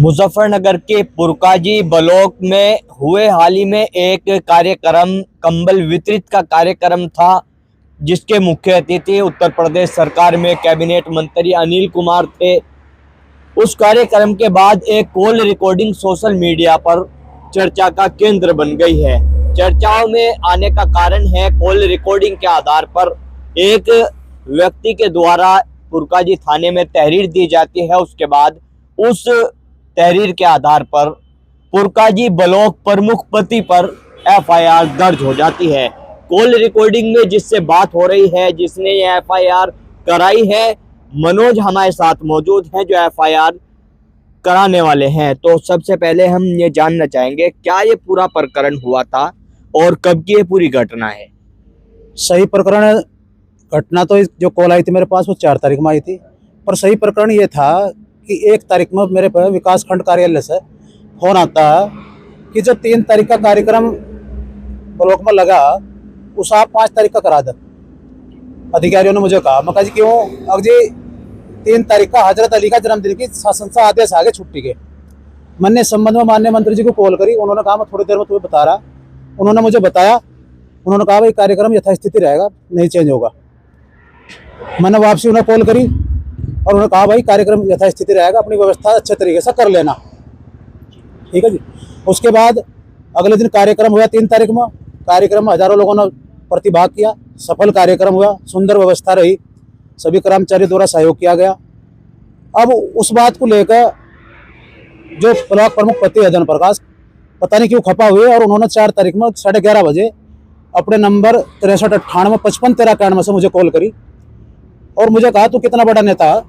मुजफ्फरनगर के पुरकाजी ब्लॉक में हुए हाल ही में एक कार्यक्रम कंबल वितरित का कार्यक्रम था, जिसके मुख्य अतिथि उत्तर प्रदेश सरकार में कैबिनेट मंत्री अनिल कुमार थे। उस कार्यक्रम के बाद एक कॉल रिकॉर्डिंग सोशल मीडिया पर चर्चा का केंद्र बन गई है। चर्चाओं में आने का कारण है कॉल रिकॉर्डिंग के आधार पर एक व्यक्ति के द्वारा पुरकाजी थाने में तहरीर दी जाती है। उसके बाद उस तहरीर के आधार पर पुरकाजी ब्लॉक प्रमुख पति पर एफआईआर दर्ज हो जाती है। कॉल रिकॉर्डिंग में जिससे बात हो रही है, जिसने ये एफआईआर कराई है, मनोज हमारे साथ मौजूद हैं जो एफआईआर कराने वाले हैं। तो सबसे पहले हम ये जानना चाहेंगे क्या ये पूरा प्रकरण हुआ था और कब की ये पूरी घटना है। सही प्रकरण घटना तो जो कॉल आई थी मेरे पास वो 4 तारीख में आई थी, पर सही प्रकरण ये था कि 1 तारीख में मेरे पास विकास खंड कार्यालय से फोन आता है कि जो 3 तारीख का कार्यक्रम ब्लॉक में लगा उस आप 5 तारीख का करा दे। अधिकारियों ने मुझे कहा, मैं कहा जी क्यों? अब जी 3 तारीख का हजरत अली का जन्मदिन की शासन से आदेश आ गए छुट्टी के। मैंने इस संबंध में माननीय मंत्री जी को कॉल करी, उन्होंने कहा मैं थोड़ी देर में तुम्हें बता रहा। उन्होंने मुझे बताया, उन्होंने कहा भाई कार्यक्रम यथास्थिति रहेगा, नहीं चेंज होगा। मैंने वापसी उन्हें कॉल करी और उन्होंने कहा भाई कार्यक्रम यथास्थिति रहेगा, अपनी व्यवस्था अच्छे तरीके से कर लेना। ठीक है जी। उसके बाद अगले दिन कार्यक्रम हुआ 3 तारीख में। कार्यक्रम में हजारों लोगों ने प्रतिभाग किया, सफल कार्यक्रम हुआ, सुंदर व्यवस्था रही, सभी कर्मचारियों द्वारा सहयोग किया गया। अब उस बात को लेकर जो ब्लॉक प्रमुख पति है प्रकाश पता नहीं क्यों खपा हुए और उन्होंने 4 तारीख में 11:30 बजे अपने नंबर 6398551391 से मुझे कॉल करी और मुझे कहा तू कितना बड़ा नेता है।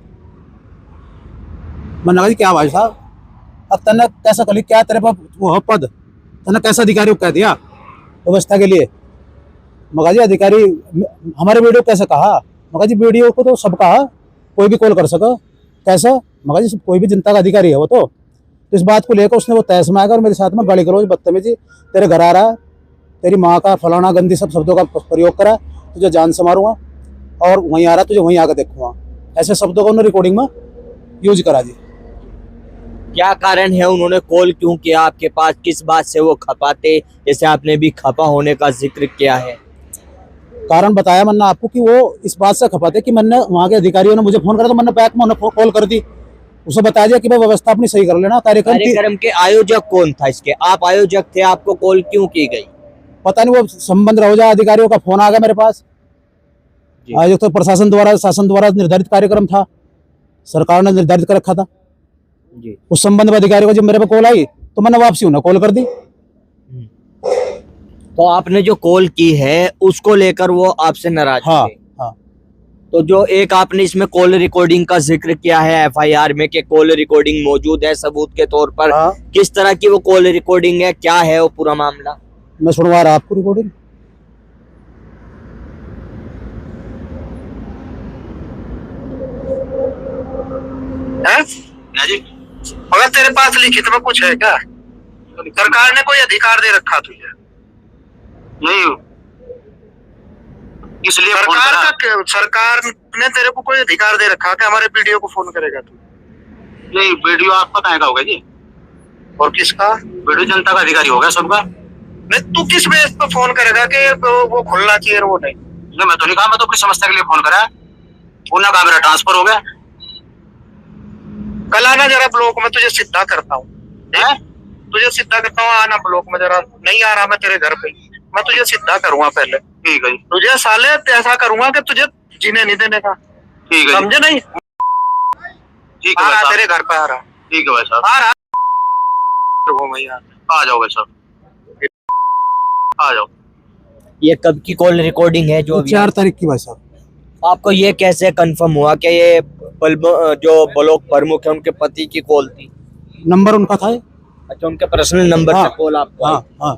मैंने कहा क्या भाई साहब, अब तने कैसा कली, क्या तेरे पास वो पद, तने कैसा अधिकारी को कह दिया व्यवस्था के लिए? मगा जी अधिकारी हमारे वीडियो कैसे कहा? मगा जी वीडियो को तो सब कहा, कोई भी कॉल कर सका, कैसा? मगा जी कोई भी जनता का अधिकारी है वो तो इस बात को लेकर उसने वो तहस में आकर और मेरे साथ में गाली गलौज बदतमीजी, तेरे घर आ रहा, तेरी माँ का फलाना गंदी सब शब्दों का प्रयोग करा, तुझे जान से मारूंगा और वहीं आ रहा, तुझे वहीं आकर देखूंगा, ऐसे शब्दों को उन्होंने रिकॉर्डिंग में यूज करा जी। क्या कारण है, उन्होंने कॉल क्यों किया आपके पास, किस बात से वो खपाते, जैसे आपने भी खपा होने का जिक्र किया है? कारण बताया मैंने आपको कि वो इस बात से खपाते कि मैंने वहाँ के अधिकारियों ने मुझे फोन करा तो मैंने बैक में उन्हें कॉल कर दी, उसे बता दिया कि भाई व्यवस्था अपनी सही कर लेना। कार्यक्रम के आयोजक कौन था इसके? आप आयोजक थे, आपको कॉल क्यों की गई? पता नहीं, वो संबंध रहो जा अधिकारियों का फोन आ गया मेरे पास। आयोजक तो प्रशासन द्वारा, शासन द्वारा निर्धारित कार्यक्रम था, सरकार ने निर्धारित कर रखा था जी। उस संबंध में अधिकारियों को जब मेरे पे कॉल आई तो मैंने वापसी उन्हें कॉल कर दी। तो आपने जो कॉल की है उसको लेकर वो आपसे नाराज हाँ, थे? हाँ। तो जो एक आपने इसमें कॉल रिकॉर्डिंग का जिक्र किया है एफआईआर में कि कॉल रिकॉर्डिंग मौजूद है सबूत के तौर पर, हाँ। किस तरह की वो कॉल रिकॉर्डिंग है, क्या है वो पूरा मामला? मैं सुनवा रहा आपको रिकॉर्डिंग। मगर तेरे पास लिखित में कुछ है क्या? सरकार ने कोई अधिकार दे रखा तुझे? नहीं, इसलिए सरकार ने तेरे को कोई अधिकार दे रखा कि हमारे वीडियो को फोन करेगा तू? नहीं, वीडियो आपका कहाँ का होगा जी? और किसका? वीडियो जनता का अधिकारी होगा सबका। नहीं, तू किस बेस पे फोन करेगा कि वो खुलना चाहिए वो नहीं? मैं तो नहीं कहा, मैं तो अपनी समस्या के लिए फोन करा, उन्हें कहा मेरा ट्रांसफर हो गया। कल आना जरा ब्लॉक में, तुझे सीधा करता हूँ, तुझे सीधा करता हूँ, आना ब्लॉक में जरा। नहीं आ रहा मैं तेरे घर पे, मैं तुझे सीधा करूंगा पहले। ठीक है। तुझे साले ऐसा करूंगा कि तुझे जीने नहीं देने का। ठीक है, समझे नहीं? ठीक है, आ तेरे घर पे आ रहा। ठीक है भाई साहब, आ रहा आ जाओ भाई साहब, आ जाओ। ये कब की कॉल रिकॉर्डिंग है? जो 4 तारीख की भाई साहब। आपको ये कैसे कंफर्म हुआ कि ये जो ब्लॉक प्रमुख है उनके पति की कॉल थी? नंबर उनका था। अच्छा, उनके पर्सनल नंबर से कॉल आपको? हाँ, हाँ।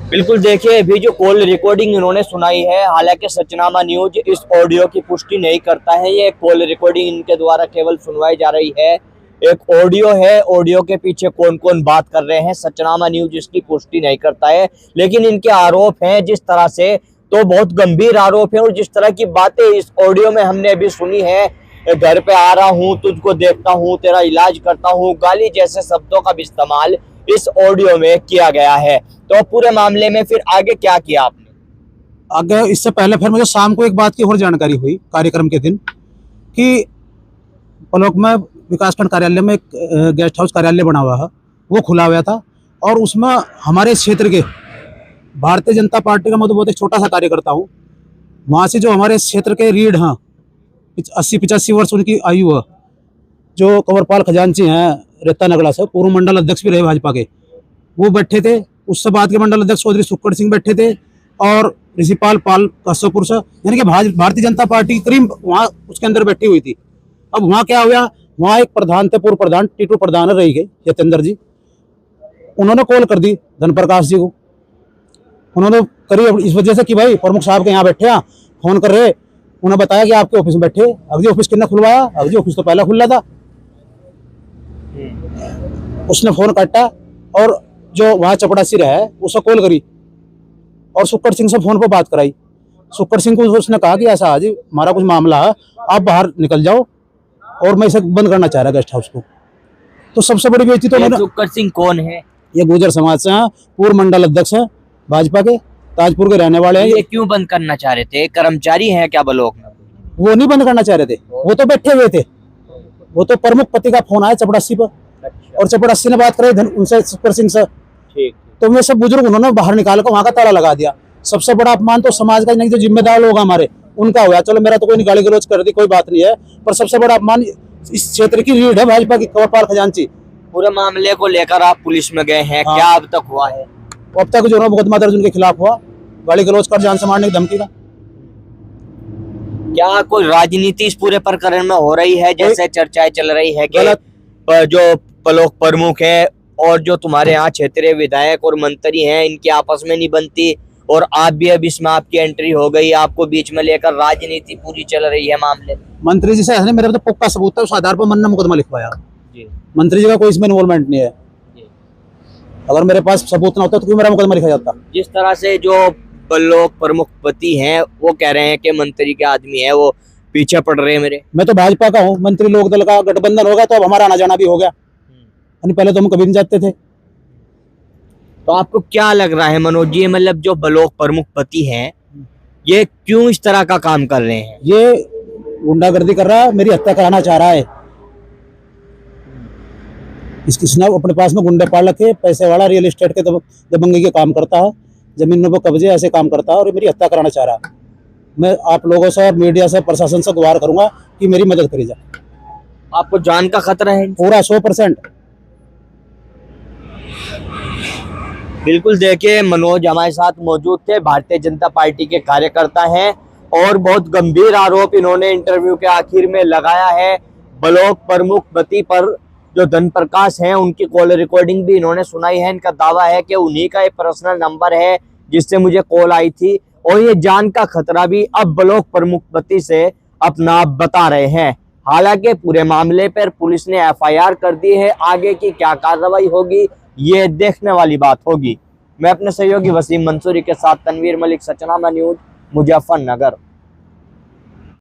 बिल्कुल, देखिए अभी जो कॉल रिकॉर्डिंग इन्होंने सुनाई है, हालांकि सचनामा न्यूज इस ऑडियो की पुष्टि नहीं करता है, ये कॉल रिकॉर्डिंग इनके द्वारा केवल सुनवाई जा रही है। एक ऑडियो है, ऑडियो के पीछे कौन कौन बात कर रहे हैं सचनामा न्यूज इसकी पुष्टि नहीं करता है। लेकिन इनके आरोप हैं जिस तरह से, तो बहुत गंभीर आरोप है और जिस तरह की बातें इस ऑडियो में हमने अभी सुनी है घर पे आ रहा हूँ, तुझको देखता हूँ, तेरा इलाज करता हूँ, गाली जैसे शब्दों का भी इस्तेमाल इस ऑडियो में किया गया है। तो पूरे मामले में फिर आगे क्या किया आपने? आगे इससे पहले फिर मुझे शाम को एक बात की और जानकारी हुई कार्यक्रम के दिन कि ब्लॉक में विकासखंड कार्यालय में एक गेस्ट हाउस कार्यालय बना हुआ है, वो खुला हुआ था और उसमें हमारे क्षेत्र के भारतीय जनता पार्टी का मैं तो बहुत एक छोटा सा कार्यकर्ता हूँ, वहाँ से जो हमारे क्षेत्र के रीढ़ हैं 80-85 वर्ष उनकी आयु है, जो कंवरपाल खजांची हैं रेता नगड़ा से, पूर्व मंडल अध्यक्ष भी रहे भाजपा के, वो बैठे थे। उससे बाद के मंडल अध्यक्ष चौधरी सुक्कड़ सिंह बैठे थे और ऋषिपाल पाल कश्यपुर से, यानी कि भारतीय जनता पार्टी करीब वहाँ उसके अंदर बैठी हुई थी। अब वहाँ क्या हुआ, वहाँ एक प्रधान थे, पूर्व प्रधान टीटू प्रधान रही गए यतेंद्र जी, उन्होंने कॉल कर दी धनप्रकाश जी को। उन्होंने करी इस वजह से कि भाई प्रमुख साहब के यहाँ बैठे हैं, फोन कर रहे, उन्हें बताया कि आपके ऑफिस में बैठे। अगली ऑफिस किसने खुलवाया? अगली ऑफिस तो पहले खुला था। उसने फोन काटा और जो वहाँ चपड़ासी रहा है उसे कॉल करी और सुक्कड़ सिंह से फोन पर बात कराई। सुक्कड़ सिंह को उसने कहा कि ऐसा आज हमारा कुछ मामला है, आप बाहर निकल जाओ और मैं इसे बंद करना चाह रहा गेस्ट हाउस को। तो सबसे बड़ी बेइज्जती तो उन्होंने। सुक्कड़ सिंह कौन है? ये गुर्जर समाज से हैं, पूर्व मंडल अध्यक्ष हैं भाजपा के, ताजपुर के रहने वाले हैं। ये क्यों बंद करना चाह रहे थे? कर्मचारी हैं क्या ब्लॉक में? वो नहीं बंद करना चाह रहे थे, वो तो बैठे हुए थे। वो तो प्रमुख पति का फोन आया चपड़ासी पर और चपड़ासी ने बात कराई उनसे सुक्कड़ सिंह से। ठीक। तो वे सब बुजुर्ग उन्होंने बाहर निकाल कर वहाँ का ताला लगा दिया। सबसे बड़ा अपमान तो समाज का नहीं, जो जिम्मेदार लोग हमारे उनका हुआ। चलो मेरा तो कोई गाली गलौज कर दी, कोई बात नहीं है, पर सबसे बड़ा अपमान इस क्षेत्र की रीढ़ है भाजपा की, कंवरपाल खजांची। पूरे मामले को लेकर आप पुलिस में गए हैं? हाँ। क्या अब तक हुआ है? अब तक जो मुकदमा दर्ज उनके खिलाफ हुआ, गाली गलौज कर जान से मारने की धमकी का। क्या कोई राजनीति इस पूरे प्रकरण में हो रही है, जैसे चर्चाएं चल रही है कि जो ब्लॉक प्रमुख है और जो तुम्हारे यहाँ क्षेत्रीय विधायक और मंत्री हैं, इनकी आपस में नहीं बनती और आप भी अब इसमें आपकी एंट्री हो गई, आपको बीच में लेकर राजनीति पूरी चल रही है मामले? मंत्री जी से ऐसा नहीं, मेरे तो पक्का सबूत है, उस आधार पर मैंने मुकदमा लिखवाया जी। मंत्री जी का कोई इसमें इन्वॉल्वमेंट नहीं है। अगर मेरे पास सबूत ना होता तो क्यों मेरा मुकदमा लिखा जाता? जिस तरह से जो ब्लॉक प्रमुख पति हैं वो कह रहे हैं कि मंत्री के आदमी है वो पीछे पड़ रहे हैं मेरे। मैं तो भाजपा का हूँ, मंत्री लोक दल का गठबंधन होगा तो अब हमारा आना जाना भी हो गया, यानी पहले तो हम कभी नहीं जाते थे। तो आपको क्या लग रहा है मनोज जी, मतलब जो ब्लॉक प्रमुख पति हैं ये क्यों इस तरह का काम कर रहे हैं? ये गुंडागर्दी कर रहा है, मेरी हत्या कराना चाह रहा है। इसने अपने पास में गुंडे पाल रखे, पैसे वाला, रियल एस्टेट के दबंगी के काम करता है, जमीनों पर कब्जे ऐसे काम करता है और मेरी हत्या कराना चाह रहा है। मैं आप लोगों से और मीडिया से, प्रशासन से गुहार करूंगा कि मेरी मदद करी जाए। आपको जान का खतरा है? पूरा 100%। बिल्कुल, देखिए मनोज हमारे साथ मौजूद थे, भारतीय जनता पार्टी के कार्यकर्ता हैं और बहुत गंभीर आरोप इन्होंने इंटरव्यू के आखिर में लगाया है ब्लॉक प्रमुख पति पर। जो धनप्रकाश हैं उनकी कॉल रिकॉर्डिंग भी इन्होंने सुनाई है। इनका दावा है कि उन्हीं का एक पर्सनल नंबर है जिससे मुझे कॉल आई थी और ये जान का खतरा भी अब ब्लॉक प्रमुख पति से अपना बता रहे हैं। हालांकि पूरे मामले पर पुलिस ने एफआईआर कर दी है, आगे की क्या कार्रवाई होगी ये देखने वाली बात होगी। मैं अपने सहयोगी वसीम मंसूरी के साथ तनवीर मलिक, सचनामा न्यूज, मुजफ्फरनगर।